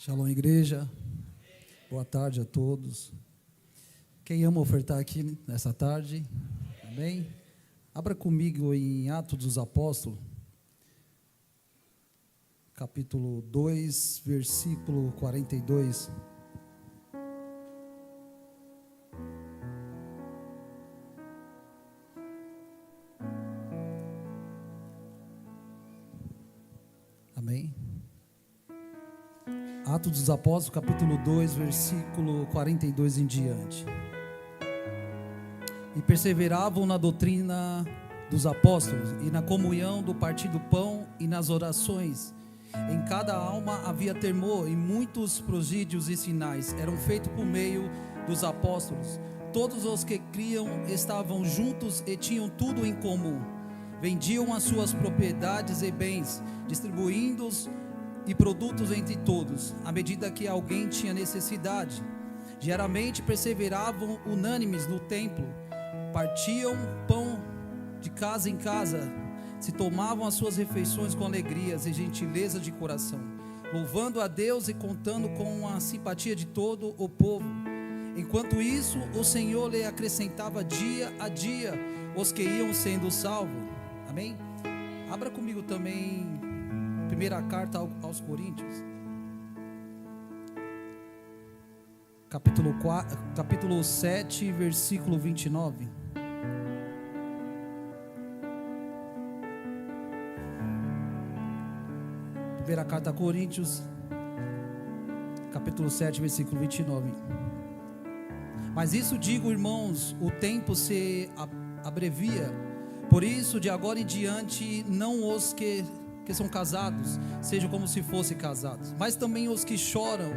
Shalom, igreja. Boa tarde a todos. Quem ama ofertar aqui nessa tarde? Amém? Abra comigo em Atos dos Apóstolos, capítulo 2, versículo 42. Amém? Atos dos Apóstolos, capítulo 2, versículo 42 em diante. E perseveravam na doutrina dos apóstolos, e na comunhão do partir do pão, e nas orações. Em cada alma havia temor, e muitos prodígios e sinais eram feitos por meio dos apóstolos. Todos os que criam estavam juntos e tinham tudo em comum. Vendiam as suas propriedades e bens, distribuindo-os e produtos entre todos, à medida que alguém tinha necessidade. Geralmente perseveravam unânimes no templo, partiam pão de casa em casa, se tomavam as suas refeições com alegrias e gentileza de coração, louvando a Deus e contando com a simpatia de todo o povo. Enquanto isso, o Senhor lhe acrescentava dia a dia os que iam sendo salvos. Amém? Abra comigo também primeira carta aos Coríntios, capítulo 7, versículo 29. Primeira carta a Coríntios, capítulo 7, versículo 29. Mas isso digo, irmãos, o tempo se abrevia, por isso de agora em diante não os que são casados sejam como se fossem casados, mas também os que choram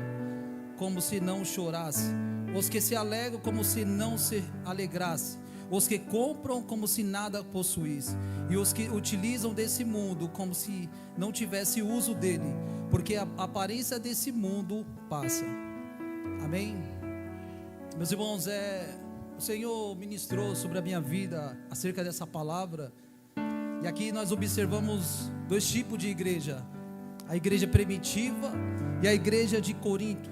como se não chorassem, os que se alegram como se não se alegrassem, os que compram como se nada possuíssem, e os que utilizam desse mundo como se não tivesse uso dele, porque a aparência desse mundo passa. Amém? Meus irmãos, o Senhor ministrou sobre a minha vida acerca dessa palavra, e aqui nós observamos dois tipos de igreja: a igreja primitiva e a igreja de Corinto.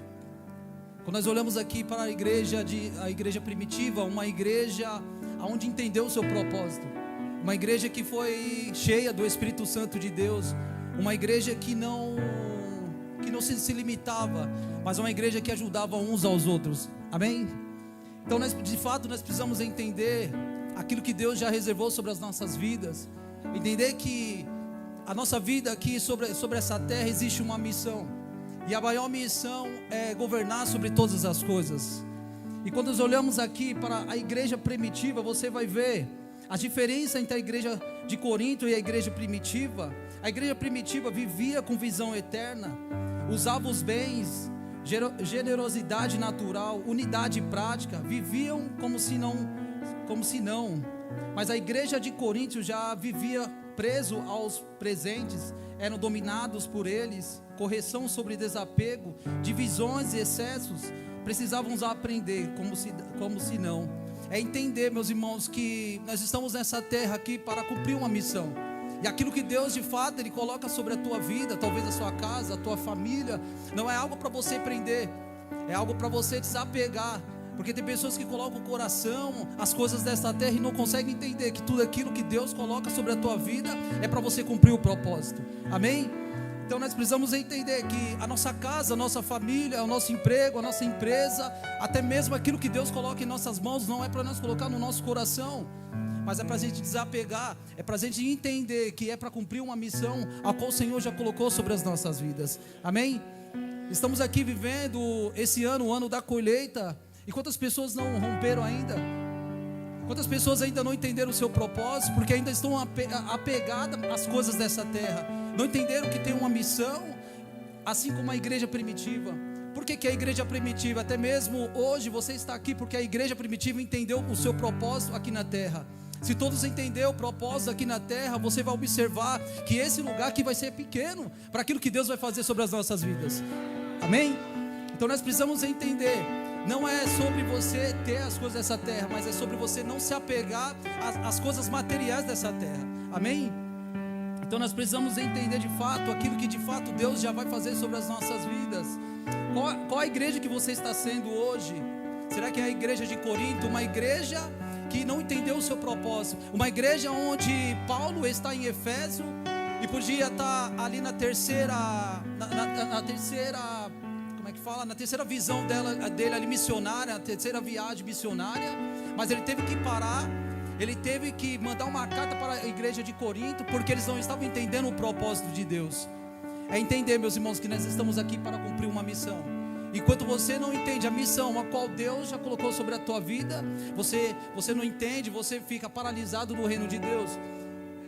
Quando nós olhamos aqui para a igreja primitiva, uma igreja onde entendeu o seu propósito, uma igreja que foi cheia do Espírito Santo de Deus, uma igreja que não se limitava, mas uma igreja que ajudava uns aos outros. Amém? Então de fato nós precisamos entender aquilo que Deus já reservou sobre as nossas vidas, entender que a nossa vida aqui sobre essa terra existe uma missão, e a maior missão é governar sobre todas as coisas. E quando nós olhamos aqui para a igreja primitiva, você vai ver a diferença entre a igreja de Corinto e a igreja primitiva. A igreja primitiva vivia com visão eterna, usava os bens, generosidade natural, unidade prática, viviam como se não. Mas a igreja de Corinto já vivia preso aos presentes, eram dominados por eles, correção sobre desapego, divisões e excessos. Precisavam aprender como se não. É entender, meus irmãos, que nós estamos nessa terra aqui para cumprir uma missão, e aquilo que Deus de fato Ele coloca sobre a tua vida, talvez a sua casa, a tua família, não é algo para você prender, é algo para você desapegar. Porque tem pessoas que colocam o coração, as coisas dessa terra, e não conseguem entender que tudo aquilo que Deus coloca sobre a tua vida é para você cumprir o propósito. Amém? Então nós precisamos entender que a nossa casa, a nossa família, o nosso emprego, a nossa empresa, até mesmo aquilo que Deus coloca em nossas mãos, não é para nós colocar no nosso coração, mas é para a gente desapegar, é para a gente entender que é para cumprir uma missão a qual o Senhor já colocou sobre as nossas vidas. Amém? Estamos aqui vivendo esse ano, o ano da colheita. E quantas pessoas não romperam ainda? Quantas pessoas ainda não entenderam o seu propósito, porque ainda estão apegadas às coisas dessa terra, não entenderam que tem uma missão, assim como a igreja primitiva. Por que a igreja primitiva? Até mesmo hoje você está aqui porque a igreja primitiva entendeu o seu propósito aqui na terra. Se todos entenderem o propósito aqui na terra, você vai observar que esse lugar aqui vai ser pequeno para aquilo que Deus vai fazer sobre as nossas vidas. Amém? Então nós precisamos entender, não é sobre você ter as coisas dessa terra, mas é sobre você não se apegar às coisas materiais dessa terra. Amém? Então nós precisamos entender de fato aquilo que de fato Deus já vai fazer sobre as nossas vidas. Qual a igreja que você está sendo hoje? Será que é a igreja de Corinto, uma igreja que não entendeu o seu propósito, uma igreja onde Paulo está em Éfeso e podia estar ali na terceira, como é que fala? Na terceira visão dele ali missionária, na terceira viagem missionária, mas ele teve que parar, ele teve que mandar uma carta para a igreja de Corinto, porque eles não estavam entendendo o propósito de Deus. É entender, meus irmãos, que nós estamos aqui para cumprir uma missão. Enquanto você não entende a missão a qual Deus já colocou sobre a tua vida, você não entende, você fica paralisado no reino de Deus.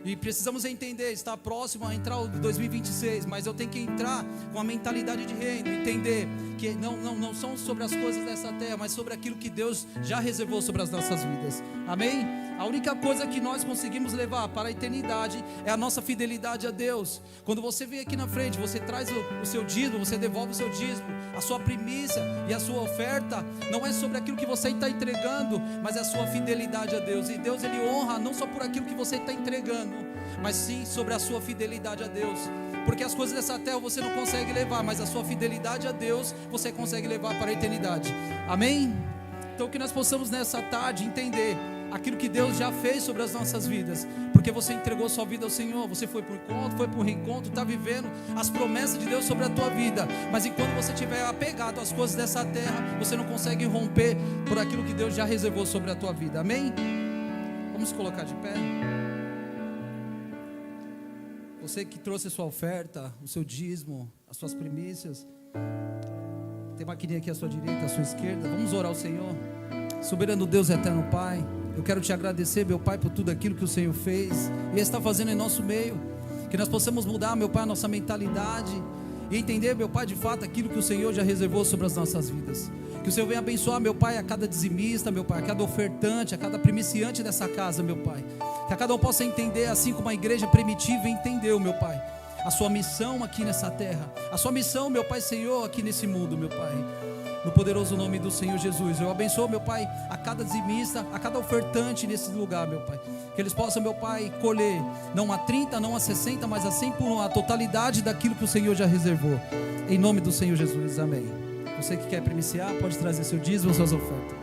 E precisamos entender, está próximo a entrar o 2026, mas eu tenho que entrar com a mentalidade de reino, entender que não são sobre as coisas dessa terra, mas sobre aquilo que Deus já reservou sobre as nossas vidas. Amém? A única coisa que nós conseguimos levar para a eternidade é a nossa fidelidade a Deus. Quando você vem aqui na frente, você traz o seu dízimo, você devolve o seu dízimo, a sua primícia e a sua oferta, não é sobre aquilo que você está entregando, mas é a sua fidelidade a Deus. E Deus, Ele honra não só por aquilo que você está entregando, mas sim sobre a sua fidelidade a Deus. Porque as coisas dessa terra você não consegue levar, mas a sua fidelidade a Deus você consegue levar para a eternidade. Amém? Então que nós possamos nessa tarde entender aquilo que Deus já fez sobre as nossas vidas, porque você entregou sua vida ao Senhor, você foi por encontro, foi por reencontro, está vivendo as promessas de Deus sobre a tua vida, mas enquanto você estiver apegado às coisas dessa terra, você não consegue romper por aquilo que Deus já reservou sobre a tua vida. Amém? Vamos colocar de pé. Você que trouxe a sua oferta, o seu dízimo, as suas primícias, tem maquininha aqui à sua direita, à sua esquerda. Vamos orar ao Senhor. Soberano Deus, eterno Pai, eu quero te agradecer, meu Pai, por tudo aquilo que o Senhor fez e está fazendo em nosso meio. Que nós possamos mudar, meu Pai, a nossa mentalidade e entender, meu Pai, de fato aquilo que o Senhor já reservou sobre as nossas vidas. Que o Senhor venha abençoar, meu Pai, a cada dizimista, meu Pai, a cada ofertante, a cada primiciante dessa casa, meu Pai. Que a cada um possa entender, assim como a igreja primitiva entendeu, meu Pai, a sua missão aqui nessa terra, a sua missão, meu Pai Senhor, aqui nesse mundo, meu Pai. No poderoso nome do Senhor Jesus, eu abençoo, meu Pai, a cada dizimista, a cada ofertante nesse lugar, meu Pai. Que eles possam, meu Pai, colher, não a 30, não a 60, mas a 100 por 1, a totalidade daquilo que o Senhor já reservou. Em nome do Senhor Jesus, amém. Você que quer primiciar, pode trazer seu dízimo, suas ofertas.